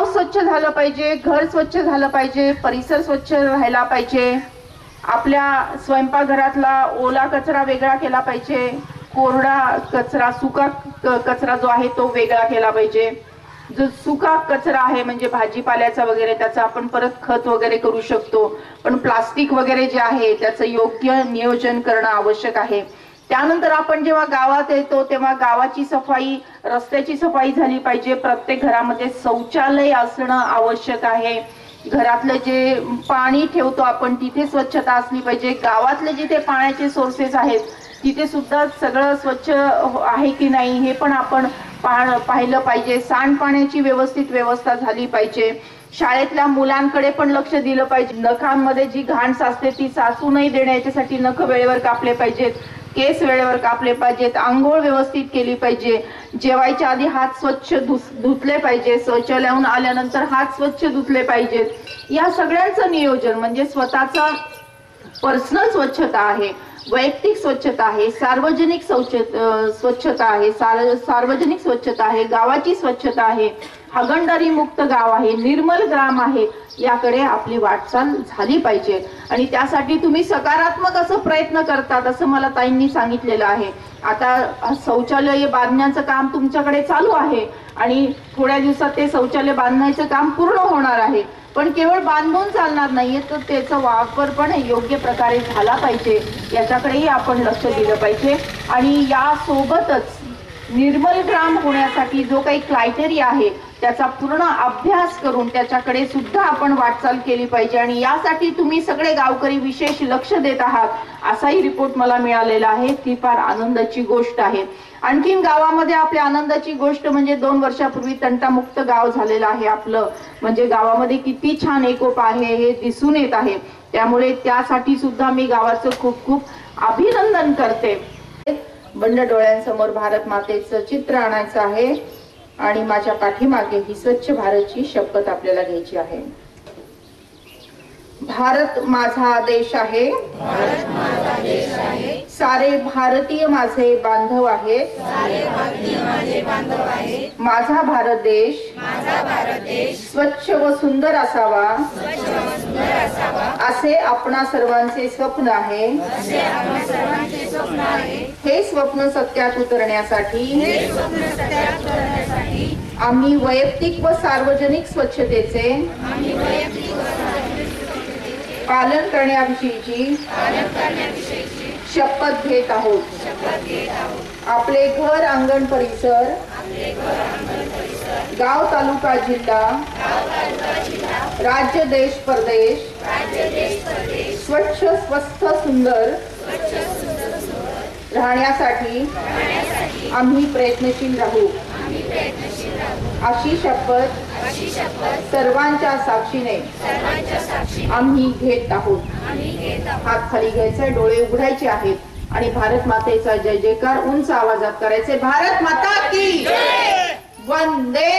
स्वच्छ झालं पाहिजे, घर स्वच्छ झालं पाहिजे, परिसर स्वच्छ राहायला पाहिजे, आपल्या स्वयंपाकघरातला ओला कचरा वेगळा केला पाहिजे, कोरडा कचरा सुका कचरा जो आहे तो वेगळा केला पाहिजे। जो सुका कचरा आहे म्हणजे भाजीपाल्याचा वगैरे त्याचा आपण परत खत वगैरे करू शकतो, पण प्लास्टिक वगैरे जे आहे त्याचं योग्य नियोजन करणं आवश्यक आहे। त्यानंतर आपण जेव्हा गावात येतो तेव्हा गावाची सफाई, रस्त्याची सफाई झाली पाहिजे, प्रत्येक घरामध्ये शौचालय असणं आवश्यक आहे, घरातलं जे पाणी ठेवतो आपण तिथे स्वच्छता असली पाहिजे, गावातले जिथे पाण्याचे सोर्सेस आहेत तिथे सुद्धा सगळं स्वच्छ आहे की नाही हे पण आपण पाहिलं पाहिजे, सांडपाण्याची व्यवस्थित व्यवस्था झाली पाहिजे, शाळेतल्या मुलांकडे पण लक्ष दिलं पाहिजे, नखांमध्ये जी घाण साचते ती साचू नाही देण्यासाठी नख वेळेवर कापले पाहिजेत, केस वेळेवर कापले पाहिजेत, आंघोळ व्यवस्थित केली पाहिजे, जेवायच्या आधी हात स्वच्छ धुतले पाहिजे, शौचालयाहून आल्यानंतर हात स्वच्छ धुतले पाहिजेत। या सगळ्यांचं नियोजन म्हणजे स्वतःचा पर्सनल स्वच्छता आहे, वैयक्तिक स्वच्छता आहे, सार्वजनिक स्वच्छता आहे, सार्वजनिक स्वच्छता आहे, गावाची स्वच्छता आहे, हागणदारी मुक्त गाव आहे, निर्मल ग्राम आहे, याकडे आपली वाटचाल झाली पाहिजे। आणि त्यासाठी तुम्ही सकारात्मक असं प्रयत्न करतात असं मला ताईंनी सांगितलेलं आहे। आता शौचालय बांधण्याचं काम तुमच्याकडे चालू आहे आणि थोड्या दिवसात ते शौचालय बांधण्याचं काम पूर्ण होणार आहे, पण केवळ बांधून चालणार नाहीये, तर त्याचा वापर पण योग्य प्रकारे झाला पाहिजे, याच्याकडेही आपण लक्ष दिलं पाहिजे। आणि या सोबतच निर्मल ग्राम होण्यासाठी जो काही क्रायटेरिया आहे त्याचा पूर्ण अभ्यास करून त्याच्याकडे सुद्धा आपण वाटचाल केली पाहिजे आणि यासाठी तुम्ही सगळे गावकरी विशेष लक्ष देत आहात असाही रिपोर्ट मला मिळालेला आहे, ती फार आनंदाची गोष्ट आहे। आणखीन गावामध्ये आपल्या आनंदाची गोष्ट म्हणजे 2 वर्षापूर्वी तंटामुक्त गाव झालेलं आहे आपलं, म्हणजे गावामध्ये किती छान एकोपा आहे हे दिसून येत आहे, त्यामुळे त्यासाठी सुद्धा मी गावाचं खूप खूप अभिनंदन करते। बंड डोळ्यांसमोर भारत मातेचं चित्र आणायचं आहे आणि माझ्या पाठीमागे ही स्वच्छ भारतची शपथ आपल्याला घ्यायची आहे। भारत माझा देश आहे, सारे भारतीय माझे बांधव आहेत, माझा भारत देश स्वच्छ व सुंदर असावा असे आपणा सर्वांचे स्वप्न आहे। हे स्वप्न सत्यात उतरण्यासाठी आम्ही वैयक्तिक व सार्वजनिक स्वच्छतेचे पालन करण्याविषयीची शपथ घेत आहोत। आपले घर अंगण परिसर, गाव तालुका जिल्हा, राज्य देश परदेश स्वच्छ स्वस्थ सुंदर राहण्यासाठी आम्ही प्रयत्नशील राहू अशी शपथ सर्वांच्या साक्षीने आम्ही घेत आहोत। हात खाली घ्यायचे, डोळे उघडायचे आहेत आणि भारत मातेचा जय जयकार उंच आवाजात करायचे। भारत माता की जय, वंदे